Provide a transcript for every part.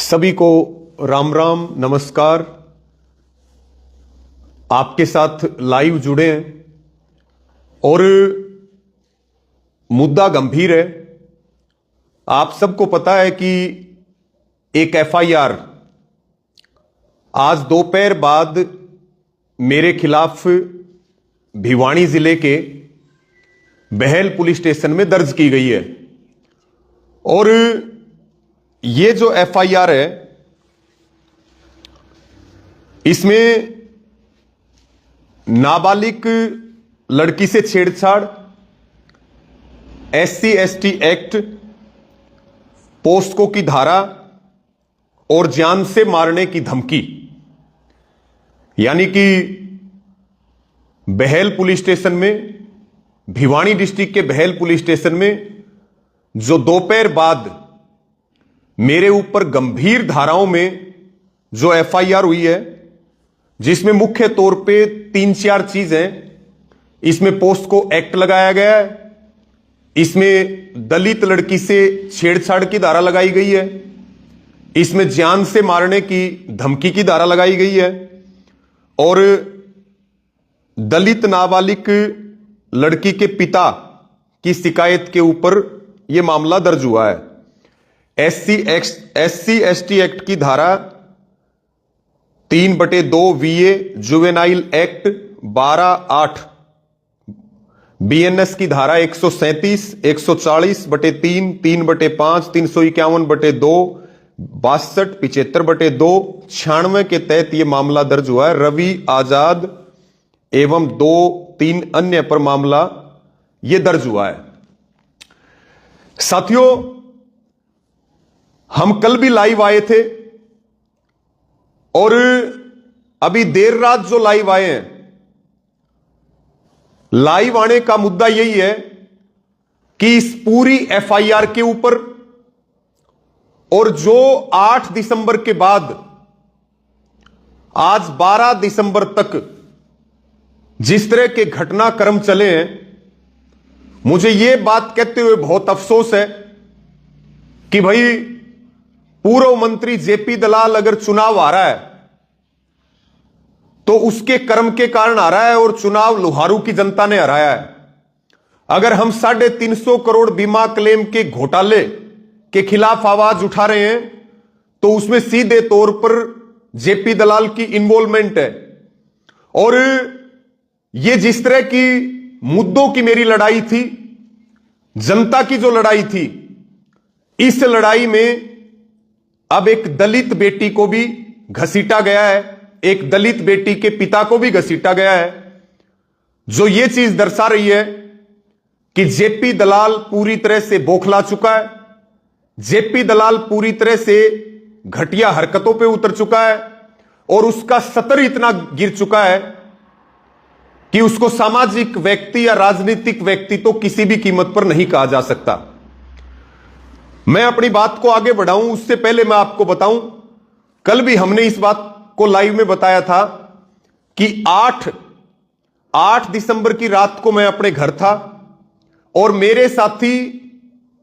सभी को राम राम नमस्कार। आपके साथ लाइव जुड़े हैं और मुद्दा गंभीर है। आप सबको पता है कि एक एफआईआर आज दोपहर बाद मेरे खिलाफ भिवानी जिले के बहल पुलिस स्टेशन में दर्ज की गई है और ये जो एफआईआर है इसमें नाबालिग लड़की से छेड़छाड़, एससी एसटी एक्ट, पोस्को की धारा और जान से मारने की धमकी, यानी कि बहल पुलिस स्टेशन में, भिवानी डिस्ट्रिक्ट के बहल पुलिस स्टेशन में जो दोपहर बाद मेरे ऊपर गंभीर धाराओं में जो एफआईआर हुई है, जिसमें मुख्य तौर पे 3-4 चीजें, इसमें पोस्को एक्ट लगाया गया है, इसमें दलित लड़की से छेड़छाड़ की धारा लगाई गई है, इसमें जान से मारने की धमकी की धारा लगाई गई है और दलित नाबालिग लड़की के पिता की शिकायत के ऊपर यह मामला दर्ज हुआ है। एससी एसटी एक्ट की धारा 3/2 VA, जुवेनाइल एक्ट 12(8), BNS की धारा 137, 140/3, 3/5, 351/2, 62, 75/2, 96 के तहत यह मामला दर्ज हुआ है। रवि आजाद एवं 2-3 अन्य पर मामला यह दर्ज हुआ है। साथियों, हम कल भी लाइव आए थे और अभी देर रात जो लाइव आए हैं, लाइव आने का मुद्दा यही है कि इस पूरी एफआईआर के ऊपर और जो 8 दिसंबर के बाद आज 12 दिसंबर तक जिस तरह के घटनाक्रम चले हैं, मुझे यह बात कहते हुए बहुत अफसोस है कि भाई पूर्व मंत्री जेपी दलाल अगर चुनाव आ रहा है तो उसके कर्म के कारण आ रहा है और चुनाव लोहारू की जनता ने हराया है। अगर हम 350 करोड़ बीमा क्लेम के घोटाले के खिलाफ आवाज उठा रहे हैं तो उसमें सीधे तौर पर जेपी दलाल की इन्वॉल्वमेंट है। और यह जिस तरह की मुद्दों की मेरी लड़ाई थी, जनता की जो लड़ाई थी, इस लड़ाई में अब एक दलित बेटी को भी घसीटा गया है, एक दलित बेटी के पिता को भी घसीटा गया है, जो यह चीज दर्शा रही है कि जेपी दलाल पूरी तरह से बौखला चुका है, जेपी दलाल पूरी तरह से घटिया हरकतों पे उतर चुका है और उसका सतर इतना गिर चुका है कि उसको सामाजिक व्यक्ति या राजनीतिक व्यक्ति तो किसी भी कीमत पर नहीं कहा जा सकता। मैं अपनी बात को आगे बढ़ाऊं उससे पहले मैं आपको बताऊं, कल भी हमने इस बात को लाइव में बताया था कि 8 दिसंबर की रात को मैं अपने घर था और मेरे साथी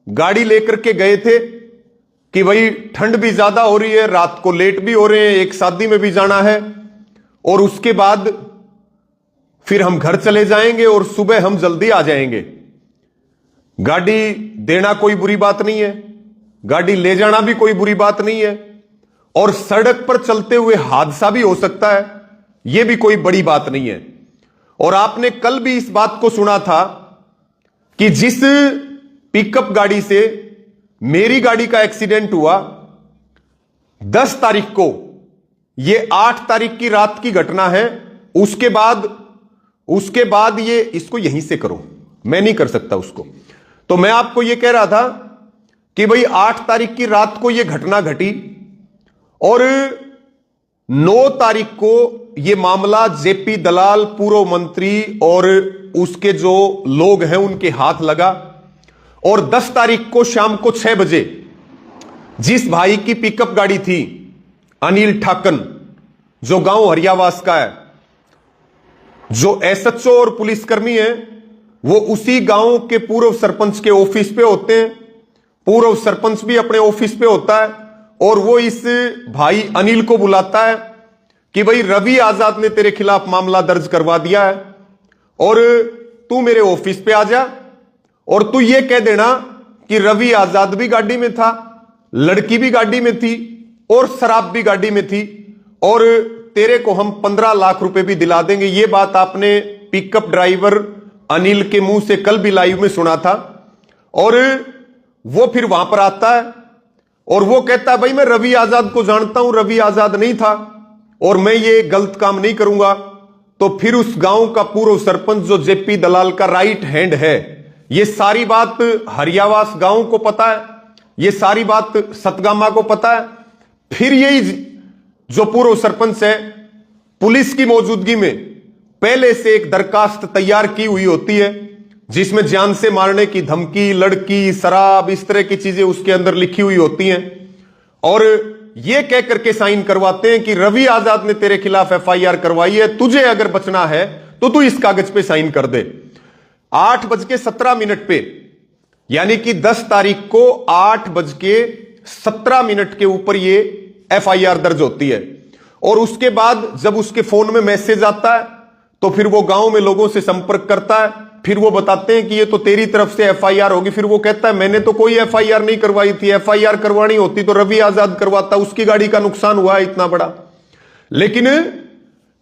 गाड़ी लेकर के गए थे कि भाई ठंड भी ज्यादा हो रही है, रात को लेट भी हो रहे हैं, एक शादी में भी जाना है और उसके बाद फिर हम घर चले जाएंगे और सुबह हम जल्दी आ जाएंगे। गाड़ी देना कोई बुरी बात नहीं है, गाड़ी ले जाना भी कोई बुरी बात नहीं है और सड़क पर चलते हुए हादसा भी हो सकता है, यह भी कोई बड़ी बात नहीं है। और आपने कल भी इस बात को सुना था कि जिस पिकअप गाड़ी से मेरी गाड़ी का एक्सीडेंट हुआ 10 तारीख को, यह 8 तारीख की रात की घटना है। उसके बाद ये इसको यहीं से करो, मैं नहीं कर सकता उसको। तो मैं आपको यह कह रहा था कि भाई 8 तारीख की रात को यह घटना घटी और 9 तारीख को यह मामला जेपी दलाल पूर्व मंत्री और उसके जो लोग हैं उनके हाथ लगा और 10 तारीख को शाम को 6 बजे जिस भाई की पिकअप गाड़ी थी, अनिल ठाकन, जो गांव हरियावास का है, जो एसएचओ और पुलिसकर्मी है, वो उसी गांव के पूर्व सरपंच के ऑफिस पे होते हैं। पूर्व सरपंच भी अपने ऑफिस पे होता है और वो इस भाई अनिल को बुलाता है कि भाई रवि आजाद ने तेरे खिलाफ मामला दर्ज करवा दिया है और तू मेरे ऑफिस पे आ जा और तू ये कह देना कि रवि आजाद भी गाड़ी में था, लड़की भी गाड़ी में थी और शराब भी गाड़ी में थी और तेरे को हम 15 लाख रुपए भी दिला देंगे। ये बात आपने पिकअप ड्राइवर अनिल के मुंह से कल भी लाइव में सुना था। और वो फिर वहां पर आता है और वो कहता है भाई मैं रवि आजाद को जानता हूं, रवि आजाद नहीं था और मैं ये गलत काम नहीं करूंगा। तो फिर उस गांव का पूर्व सरपंच जो जेपी दलाल का राइट हैंड है, ये सारी बात हरियावास गांव को पता है, ये सारी बात सतगामा को पता है। फिर यही जो पूर्व सरपंच है पुलिस की मौजूदगी में पहले से एक दरखास्त तैयार की हुई होती है जिसमें जान से मारने की धमकी, लड़की, शराब, इस तरह की चीजें उसके अंदर लिखी हुई होती हैं और यह कह करके साइन करवाते हैं कि रवि आजाद ने तेरे खिलाफ एफआईआर करवाई है, तुझे अगर बचना है तो तू इस कागज पे साइन कर दे। 8:17 पे यानी कि 10 तारीख को 8:17 के ऊपर ये एफआईआर दर्ज होती है और उसके बाद जब उसके फोन में मैसेज आता है तो फिर वो गांव में लोगों से संपर्क करता है। फिर वो बताते हैं कि ये तो तेरी तरफ से एफआईआर होगी। फिर वो कहता है मैंने तो कोई एफआईआर नहीं करवाई थी, एफआईआर करवानी होती तो रवि आजाद करवाता, उसकी गाड़ी का नुकसान हुआ है इतना बड़ा। लेकिन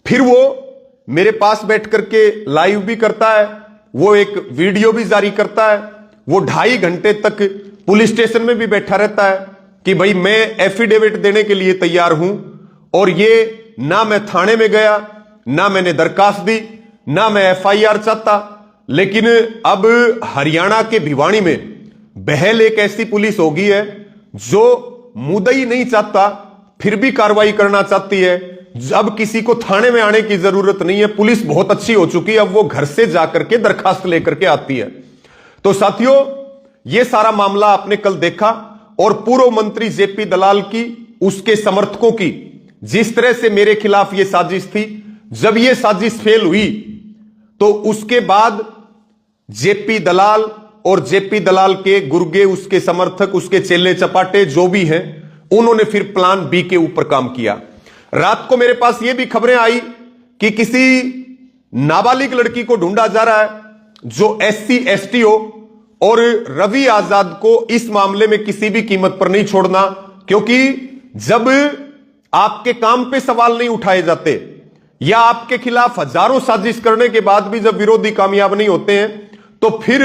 फिर वो मेरे पास बैठ करके लाइव भी करता है, वो एक वीडियो भी जारी करता है, वो 2.5 घंटे तक पुलिस स्टेशन में भी बैठा रहता है कि भाई मैं एफिडेविट देने के लिए तैयार हूं और ये ना मैं थाने में गया, ना मैंने दरखास्त दी, ना मैं एफआईआर चाहता। लेकिन अब हरियाणा के भिवानी में बहल एक ऐसी पुलिस हो गई है जो मुद्दई नहीं चाहता फिर भी कार्रवाई करना चाहती है। अब किसी को थाने में आने की जरूरत नहीं है, पुलिस बहुत अच्छी हो चुकी है, अब वो घर से जाकर के दरखास्त लेकर के आती है। तो साथियों ये सारा मामला आपने कल देखा और पूर्व मंत्री जेपी दलाल की, उसके समर्थकों की जिस तरह से मेरे खिलाफ ये साजिश थी, जब ये साजिश फेल हुई तो उसके बाद जेपी दलाल और जेपी दलाल के गुर्गे, उसके समर्थक, उसके चेले चपाटे जो भी हैं, उन्होंने फिर प्लान बी के ऊपर काम किया। रात को मेरे पास ये भी खबरें आई कि किसी नाबालिग लड़की को ढूंढा जा रहा है जो SC ST हो और रवि आजाद को इस मामले में किसी भी कीमत पर नहीं छोड़ना, क्योंकि जब आपके काम पे सवाल नहीं उठाए जाते या आपके खिलाफ हजारों साजिश करने के बाद भी जब विरोधी कामयाब नहीं होते हैं तो फिर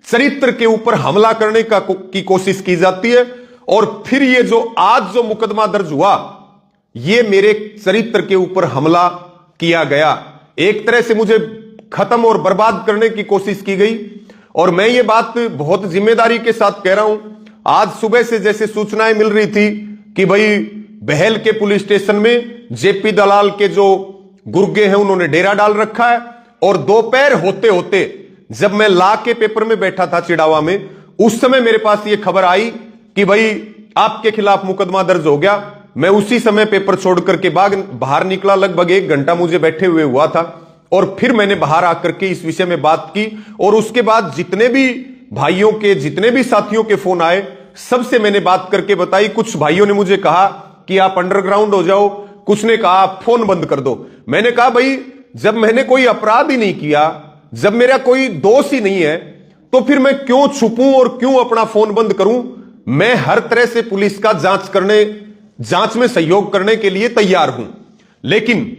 चरित्र के ऊपर हमला करने की कोशिश की जाती है। और फिर ये जो आज जो मुकदमा दर्ज हुआ, ये मेरे चरित्र के ऊपर हमला किया गया, एक तरह से मुझे खत्म और बर्बाद करने की कोशिश की गई। और मैं ये बात बहुत जिम्मेदारी के साथ कह रहा हूं। आज सुबह से जैसे सूचनाएं मिल रही थी कि भाई बहल के पुलिस स्टेशन में जेपी दलाल के जो गुर्गे हैं उन्होंने डेरा डाल रखा है, और दोपहर होते होते जब मैं ला के पेपर में बैठा था चिड़ावा में, उस समय मेरे पास ये खबर आई कि भाई आपके खिलाफ मुकदमा दर्ज हो गया। मैं उसी समय पेपर छोड़ करके बाहर निकला, लगभग 1 घंटा मुझे बैठे हुए हुआ था और फिर मैंने बाहर आकर के इस विषय में बात की। और उसके बाद जितने भी भाइयों के, जितने भी साथियों के फोन आए, सबसे मैंने बात करके बताई। कुछ भाइयों ने मुझे कहा कि आप अंडरग्राउंड हो जाओ, कुछ ने कहा आप फोन बंद कर दो। मैंने कहा भाई जब मैंने कोई अपराध ही नहीं किया, जब मेरा कोई दोष ही नहीं है, तो फिर मैं क्यों छुपूं और क्यों अपना फोन बंद करूं। मैं हर तरह से पुलिस का जांच में सहयोग करने के लिए तैयार हूं। लेकिन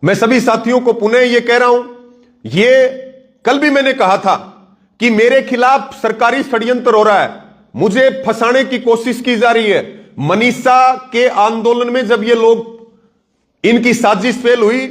मैं सभी साथियों को पुनः यह कह रहा हूं, ये कल भी मैंने कहा था कि मेरे खिलाफ सरकारी षड्यंत्र हो रहा है, मुझे फंसाने की कोशिश की जा रही है। मनीषा के आंदोलन में जब ये लोग, इनकी साजिश फेल हुई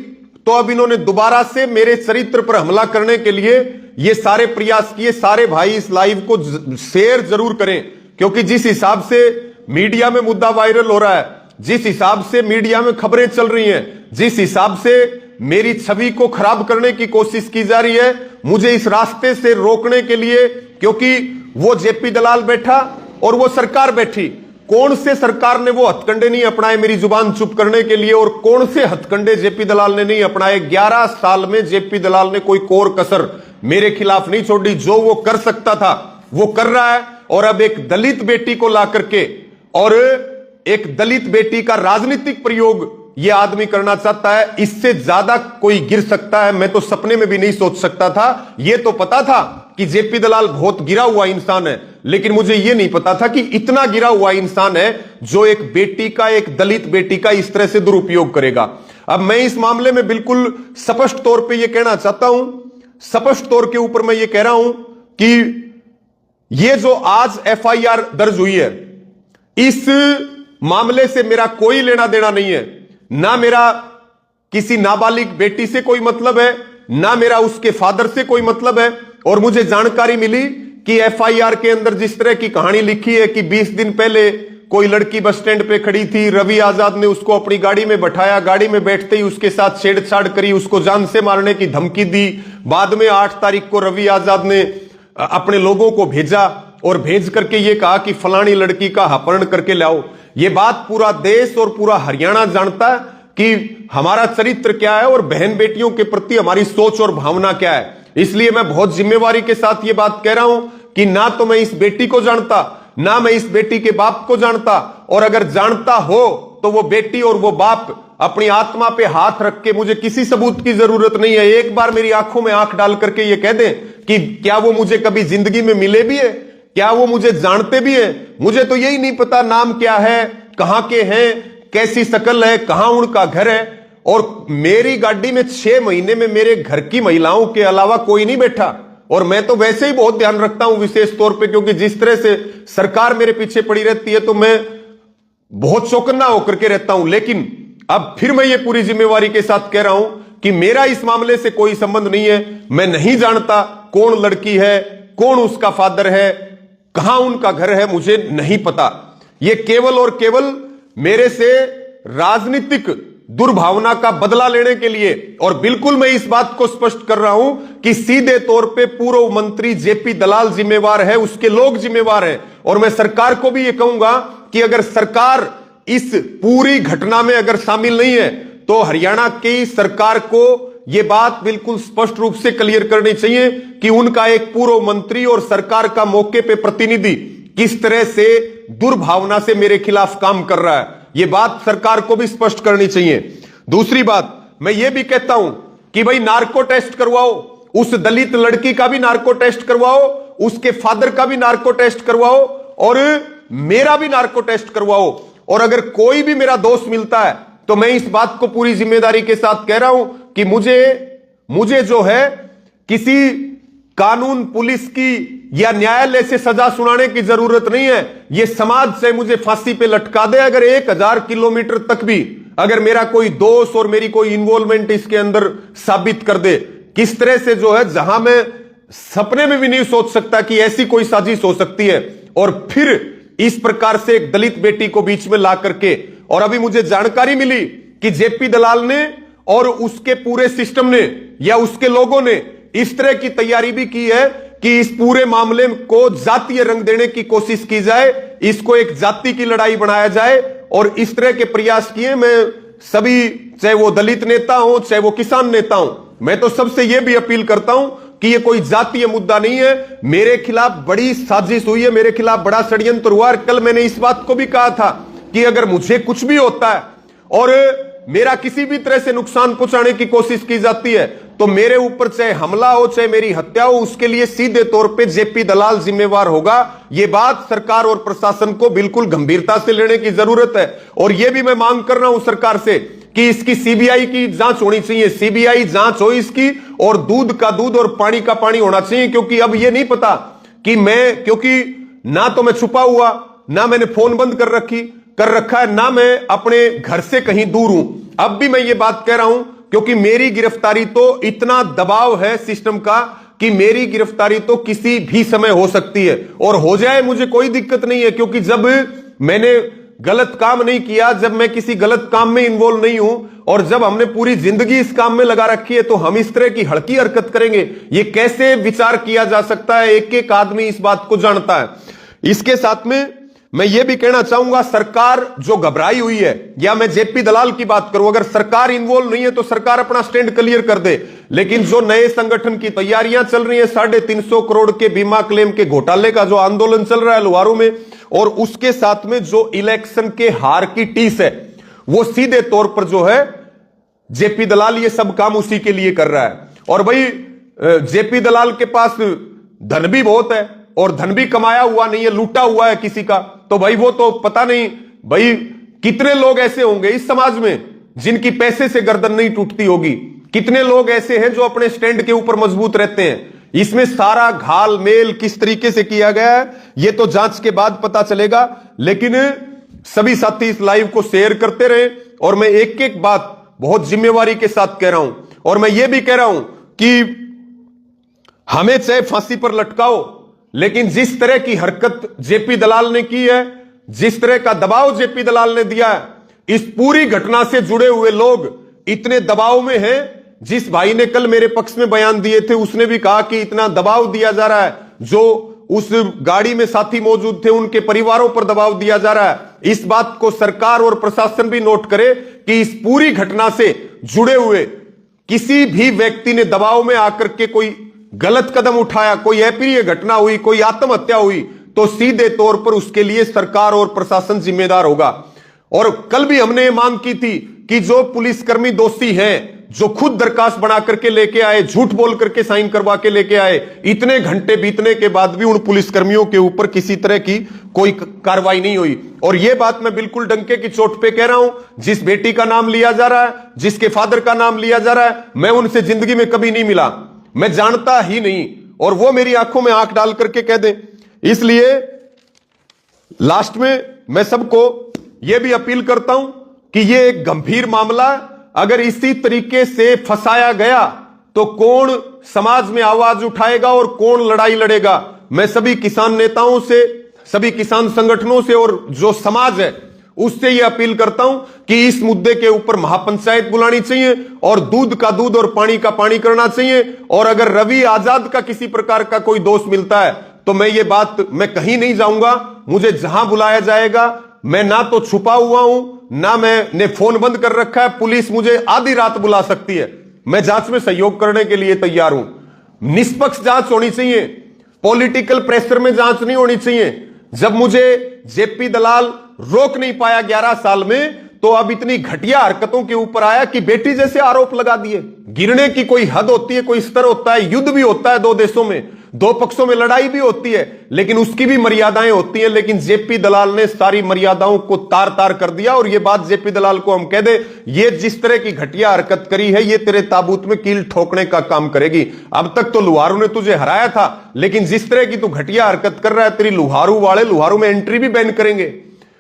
तो अब इन्होंने दोबारा से मेरे चरित्र पर हमला करने के लिए ये सारे प्रयास किए। सारे भाई इस लाइव को शेयर जरूर करें, क्योंकि जिस हिसाब से मीडिया में मुद्दा वायरल हो रहा है, जिस हिसाब से मीडिया में खबरें चल रही हैं, जिस हिसाब से मेरी छवि को खराब करने की कोशिश की जा रही है, मुझे इस रास्ते से रोकने के लिए, क्योंकि वो जेपी दलाल बैठा और वो सरकार बैठी, कौन से सरकार ने वो हथकंडे नहीं अपनाए मेरी जुबान चुप करने के लिए, और कौन से हथकंडे जेपी दलाल ने नहीं अपनाए। 11 साल में जेपी दलाल ने कोई कोर कसर मेरे खिलाफ नहीं छोड़ी। जो वो कर सकता था वो कर रहा है। और अब एक दलित बेटी को ला करके और एक दलित बेटी का राजनीतिक प्रयोग यह आदमी करना चाहता है, इससे ज्यादा कोई गिर सकता है मैं तो सपने में भी नहीं सोच सकता था। यह तो पता था कि जेपी दलाल बहुत गिरा हुआ इंसान है, लेकिन मुझे यह नहीं पता था कि इतना गिरा हुआ इंसान है जो एक बेटी का, एक दलित बेटी का इस तरह से दुरुपयोग करेगा। अब मैं इस मामले में बिल्कुल स्पष्ट तौर पे यह कहना चाहता हूं, स्पष्ट तौर के ऊपर मैं यह कह रहा हूं कि यह जो आज एफआईआर दर्ज हुई है, इस मामले से मेरा कोई लेना देना नहीं है। ना मेरा किसी नाबालिग बेटी से कोई मतलब है, ना मेरा उसके फादर से कोई मतलब है। और मुझे जानकारी मिली कि एफआईआर के अंदर जिस तरह की कहानी लिखी है कि 20 दिन पहले कोई लड़की बस स्टैंड पे खड़ी थी, रवि आजाद ने उसको अपनी गाड़ी में बैठाया, गाड़ी में बैठते ही उसके साथ छेड़छाड़ करी, उसको जान से मारने की धमकी दी। बाद में 8 तारीख को रवि आजाद ने अपने लोगों को भेजा और भेज करके ये कहा कि फलानी लड़की का अपहरण करके लाओ। ये बात पूरा देश और पूरा हरियाणा जानता है कि हमारा चरित्र क्या है और बहन बेटियों के प्रति हमारी सोच और भावना क्या है। इसलिए मैं बहुत जिम्मेवारी के साथ ये बात कह रहा हूं कि ना तो मैं इस बेटी को जानता, ना मैं इस बेटी के बाप को जानता, और अगर जानता हो तो वो बेटी और वो बाप अपनी आत्मा पे हाथ रख के, मुझे किसी सबूत की जरूरत नहीं है, एक बार मेरी आंखों में आंख डाल करके ये कह दें कि क्या वो मुझे कभी जिंदगी में मिले भी है, क्या वो मुझे जानते भी हैं। मुझे तो यही नहीं पता नाम क्या है, कहां के हैं, कैसी शक्ल है, कहां उनका घर है। और मेरी गाड़ी में 6 महीने में मेरे घर की महिलाओं के अलावा कोई नहीं बैठा। और मैं तो वैसे ही बहुत ध्यान रखता हूं विशेष तौर पे, क्योंकि जिस तरह से सरकार मेरे पीछे पड़ी रहती है तो मैं बहुत चौकन्ना होकर के रहता हूं। लेकिन अब फिर मैं ये पूरी जिम्मेवारी के साथ कह रहा हूं कि मेरा इस मामले से कोई संबंध नहीं है। मैं नहीं जानता कौन लड़की है, कौन उसका फादर है, कहां उनका घर है, मुझे नहीं पता। ये केवल और केवल मेरे से राजनीतिक दुर्भावना का बदला लेने के लिए, और बिल्कुल मैं इस बात को स्पष्ट कर रहा हूं कि सीधे तौर पे पूर्व मंत्री जेपी दलाल जिम्मेवार है, उसके लोग जिम्मेवार हैं। और मैं सरकार को भी यह कहूंगा कि अगर सरकार इस पूरी घटना में अगर शामिल नहीं है तो हरियाणा की सरकार को यह बात बिल्कुल स्पष्ट रूप से क्लियर करनी चाहिए कि उनका एक पूर्व मंत्री और सरकार का मौके पे प्रतिनिधि किस तरह से दुर्भावना से मेरे खिलाफ काम कर रहा है। यह बात सरकार को भी स्पष्ट करनी चाहिए। दूसरी बात मैं यह भी कहता हूं कि भाई नार्को टेस्ट करवाओ, उस दलित लड़की का भी नार्को टेस्ट करवाओ, उसके फादर का भी नार्को टेस्ट करवाओ और मेरा भी नार्को टेस्ट करवाओ। और अगर कोई भी मेरा दोस्त मिलता है तो मैं इस बात को पूरी जिम्मेदारी के साथ कह रहा हूं कि मुझे जो है किसी कानून, पुलिस की या न्यायालय से सजा सुनाने की जरूरत नहीं है। यह समाज से मुझे फांसी पे लटका दे, अगर 1000 किलोमीटर तक भी अगर मेरा कोई दोस्त और मेरी कोई इन्वॉल्वमेंट इसके अंदर साबित कर दे, किस तरह से जो है, जहां मैं सपने में भी नहीं सोच सकता कि ऐसी कोई साजिश हो सकती है, और फिर इस प्रकार से एक दलित बेटी को बीच में ला करके। और अभी मुझे जानकारी मिली कि जेपी दलाल ने और उसके पूरे सिस्टम ने या उसके लोगों ने इस तरह की तैयारी भी की है कि इस पूरे मामले को जातीय रंग देने की कोशिश की जाए, इसको एक जाति की लड़ाई बनाया जाए, और इस तरह के प्रयास किए। मैं सभी, चाहे वो दलित नेता हो, चाहे वो किसान नेता हो, मैं तो सबसे यह भी अपील करता हूं कि ये कोई जातीय मुद्दा नहीं है। मेरे खिलाफ बड़ी साजिश हुई है, मेरे खिलाफ बड़ा षड्यंत्र हुआ। कल मैंने इस बात को भी कहा था कि अगर मुझे कुछ भी होता है और मेरा किसी भी तरह से नुकसान पहुंचाने की कोशिश की जाती है तो मेरे ऊपर चाहे हमला हो, चाहे मेरी हत्या हो, उसके लिए सीधे तौर पे जेपी दलाल जिम्मेवार होगा। यह बात सरकार और प्रशासन को बिल्कुल गंभीरता से लेने की जरूरत है। और यह भी मैं मांग कर रहा हूं सरकार से कि इसकी सीबीआई की जांच होनी चाहिए, सीबीआई जांच हो इसकी, और दूध का दूध और पानी का पानी होना चाहिए। क्योंकि अब यह नहीं पता कि क्योंकि ना तो मैं छुपा हुआ, ना मैंने फोन बंद कर रखा है, ना मैं अपने घर से कहीं दूर हूं। अब भी मैं ये बात कह रहा हूं क्योंकि मेरी गिरफ्तारी तो, इतना दबाव है सिस्टम का कि मेरी गिरफ्तारी तो किसी भी समय हो सकती है, और हो जाए मुझे कोई दिक्कत नहीं है। क्योंकि जब मैंने गलत काम नहीं किया, जब मैं किसी गलत काम में इन्वॉल्व नहीं हूं, और जब हमने पूरी जिंदगी इस काम में लगा रखी है, तो हम इस तरह की हड़की हरकत करेंगे, ये कैसे विचार किया जा सकता है? एक एक आदमी इस बात को जानता है। इसके साथ में मैं ये भी कहना चाहूंगा, सरकार जो घबराई हुई है, या मैं जेपी दलाल की बात करूं, अगर सरकार इन्वॉल्व नहीं है तो सरकार अपना स्टैंड क्लियर कर दे। लेकिन जो नए संगठन की तैयारियां चल रही है, 350 करोड़ के बीमा क्लेम के घोटाले का जो आंदोलन चल रहा है लुहारू में, और उसके साथ में जो इलेक्शन के हार की टीस है, वो सीधे तौर पर जो है जेपी दलाल ये सब काम उसी के लिए कर रहा है। और भाई जेपी दलाल के पास धन भी बहुत है और धन भी कमाया हुआ नहीं है, लूटा हुआ है किसी का। तो भाई वो तो पता नहीं भाई कितने लोग ऐसे होंगे इस समाज में जिनकी पैसे से गर्दन नहीं टूटती होगी, कितने लोग ऐसे हैं जो अपने स्टैंड के ऊपर मजबूत रहते हैं। इसमें सारा घाल मेल किस तरीके से किया गया है ये तो जांच के बाद पता चलेगा। लेकिन सभी साथी इस लाइव को शेयर करते रहे और मैं एक एक बात बहुत जिम्मेवारी के साथ कह रहा हूं। और मैं यह भी कह रहा हूं कि हमें चाहे फांसी पर लटकाओ, लेकिन जिस तरह की हरकत जेपी दलाल ने की है, जिस तरह का दबाव जेपी दलाल ने दिया है, इस पूरी घटना से जुड़े हुए लोग इतने दबाव में हैं। जिस भाई ने कल मेरे पक्ष में बयान दिए थे उसने भी कहा कि इतना दबाव दिया जा रहा है, जो उस गाड़ी में साथी मौजूद थे उनके परिवारों पर दबाव दिया जा रहा है। इस बात को सरकार और प्रशासन भी नोट करे कि इस पूरी घटना से जुड़े हुए किसी भी व्यक्ति ने दबाव में आकर के कोई गलत कदम उठाया, कोई अप्रिय घटना हुई, कोई आत्महत्या हुई, तो सीधे तौर पर उसके लिए सरकार और प्रशासन जिम्मेदार होगा। और कल भी हमने ये मांग की थी कि जो पुलिसकर्मी दोषी हैं, जो खुद दरखास्त बना करके लेके आए, झूठ बोल करके साइन करवा के लेके आए, इतने घंटे बीतने के बाद भी उन पुलिसकर्मियों के ऊपर किसी तरह की कोई कार्रवाई नहीं हुई। और यह बात मैं बिल्कुल डंके की चोट पे कह रहा हूं, जिस बेटी का नाम लिया जा रहा है, जिसके फादर का नाम लिया जा रहा है, मैं उनसे जिंदगी में कभी नहीं मिला, मैं जानता ही नहीं, और वो मेरी आंखों में आंख डाल करके कह दें। इसलिए लास्ट में मैं सबको यह भी अपील करता हूं कि यह एक गंभीर मामला, अगर इसी तरीके से फंसाया गया तो कौन समाज में आवाज उठाएगा और कौन लड़ाई लड़ेगा। मैं सभी किसान नेताओं से, सभी किसान संगठनों से और जो समाज है उससे यह अपील करता हूं कि इस मुद्दे के ऊपर महापंचायत बुलानी चाहिए और दूध का दूध और पानी का पानी करना चाहिए। और अगर रवि आजाद का किसी प्रकार का कोई दोष मिलता है तो मैं ये बात, मैं कहीं नहीं जाऊंगा, मुझे जहां बुलाया जाएगा, मैं ना तो छुपा हुआ हूं, ना मैंने फोन बंद कर रखा है, पुलिस मुझे आधी रात बुला सकती है, मैं जांच में सहयोग करने के लिए तैयार हूं। निष्पक्ष जांच होनी चाहिए, पॉलिटिकल प्रेशर में जांच नहीं होनी चाहिए। जब मुझे जेपी दलाल रोक नहीं पाया 11 साल में, तो अब इतनी घटिया हरकतों के ऊपर आया कि बेटी जैसे आरोप लगा दिए। गिरने की कोई हद होती है, कोई स्तर होता है, युद्ध भी होता है दो देशों में, दो पक्षों में लड़ाई भी होती है, लेकिन उसकी भी मर्यादाएं होती हैं। लेकिन जेपी दलाल ने सारी मर्यादाओं को तार तार कर दिया। और यह बात जेपी दलाल को हम कह दे, ये जिस तरह की घटिया हरकत करी है, ये तेरे ताबूत में कील ठोकने का काम करेगी। अब तक तो लुहारू ने तुझे हराया था, लेकिन जिस तरह की तू घटिया हरकत कर रहा है, तेरी लुहारू वाले लुहारू में एंट्री भी बैन करेंगे।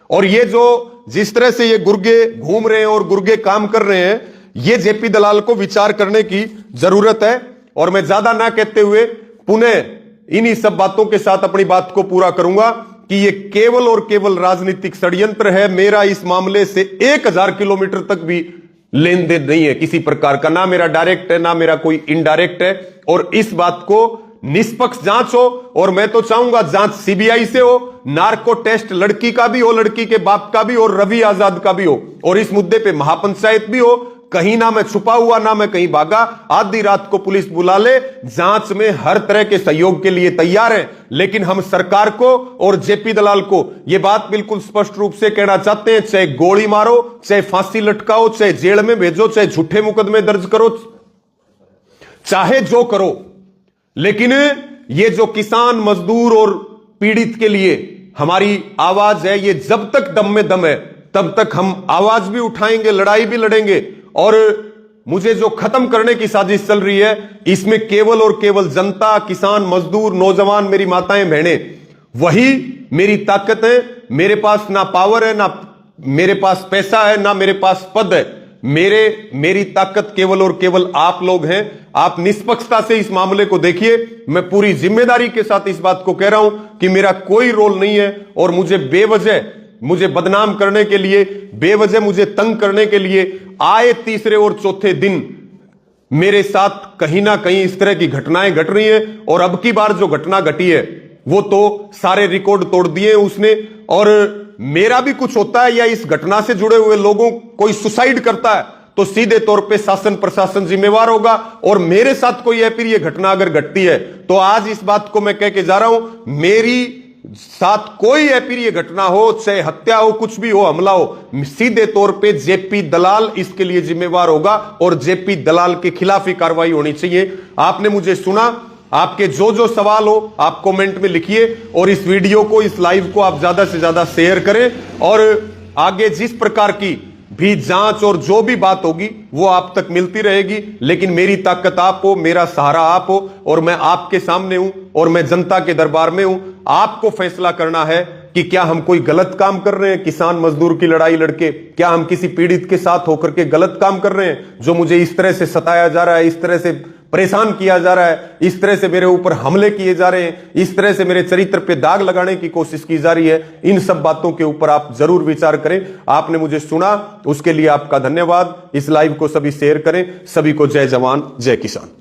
और ये जो जिस तरह से ये गुर्गे घूम रहे हैं और गुर्गे काम कर रहे हैं, ये जेपी दलाल को विचार करने की जरूरत है। और मैं ज्यादा ना कहते हुए पुनः इन्हीं सब बातों के साथ अपनी बात को पूरा करूंगा कि ये केवल और केवल राजनीतिक षड्यंत्र है। मेरा इस मामले से 1000 किलोमीटर तक भी लेन देन नहीं है किसी प्रकार का, ना मेरा डायरेक्ट है ना मेरा कोई इनडायरेक्ट है। और इस बात को निष्पक्ष जांच हो, और मैं तो चाहूंगा जांच सीबीआई से हो, नार्को टेस्ट लड़की का भी हो, लड़की के बाप का भी, और रवि आजाद का भी हो, और इस मुद्दे पे महापंचायत भी हो। कहीं ना मैं छुपा हुआ ना मैं कहीं भागा, आधी रात को पुलिस बुला ले, जांच में हर तरह के सहयोग के लिए तैयार है। लेकिन हम सरकार को और जेपी दलाल को यह बात बिल्कुल स्पष्ट रूप से कहना चाहते हैं, चाहे गोली मारो, चाहे फांसी लटकाओ, चाहे जेल में भेजो, चाहे झूठे मुकदमे दर्ज करो, चाहे जो करो, लेकिन ये जो किसान मजदूर और पीड़ित के लिए हमारी आवाज है, ये जब तक दम में दम है तब तक हम आवाज भी उठाएंगे, लड़ाई भी लड़ेंगे। और मुझे जो खत्म करने की साजिश चल रही है, इसमें केवल और केवल जनता, किसान, मजदूर, नौजवान, मेरी माताएं बहनें, वही मेरी ताकत है। मेरे पास ना पावर है, ना मेरे पास पैसा है, ना मेरे पास पद है। मेरी ताकत केवल और केवल आप लोग हैं। आप निष्पक्षता से इस मामले को देखिए। मैं पूरी जिम्मेदारी के साथ इस बात को कह रहा हूं कि मेरा कोई रोल नहीं है, और मुझे बेवजह मुझे बदनाम करने के लिए, बेवजह मुझे तंग करने के लिए आए तीसरे और चौथे दिन मेरे साथ कहीं ना कहीं इस तरह की घटनाएं घट रही हैं। और अब की बार जो घटना घटी है वो तो सारे रिकॉर्ड तोड़ दिए उसने। और मेरा भी कुछ होता है या इस घटना से जुड़े हुए लोगों कोई सुसाइड करता है तो सीधे तौर पे शासन प्रशासन जिम्मेवार होगा। और मेरे साथ कोई अप्रिय घटना अगर घटती है तो आज इस बात को मैं कह के जा रहा हूं, मेरी साथ कोई अप्रिय घटना हो, चाहे हत्या हो, कुछ भी हो, हमला हो, सीधे तौर पे जेपी दलाल इसके लिए जिम्मेवार होगा और जेपी दलाल के खिलाफ ही कार्रवाई होनी चाहिए। आपने मुझे सुना, आपके जो जो सवाल हो आप कमेंट में लिखिए और इस वीडियो को, इस लाइव को आप ज्यादा से ज्यादा शेयर करें और आगे जिस प्रकार की भी जांच और जो भी बात होगी वो आप तक मिलती रहेगी। लेकिन मेरी ताकत आप हो, मेरा सहारा आप हो और मैं आपके सामने हूं और मैं जनता के दरबार में हूं। आपको फैसला करना है कि क्या हम कोई गलत काम कर रहे हैं, किसान मजदूर की लड़ाई लड़के, क्या हम किसी पीड़ित के साथ होकर के गलत काम कर रहे हैं, जो मुझे इस तरह से सताया जा रहा है, इस तरह से परेशान किया जा रहा है, इस तरह से मेरे ऊपर हमले किए जा रहे हैं, इस तरह से मेरे चरित्र पे दाग लगाने की कोशिश की जा रही है। इन सब बातों के ऊपर आप जरूर विचार करें। आपने मुझे सुना, उसके लिए आपका धन्यवाद। इस लाइव को सभी शेयर करें। सभी को जय जवान जय किसान।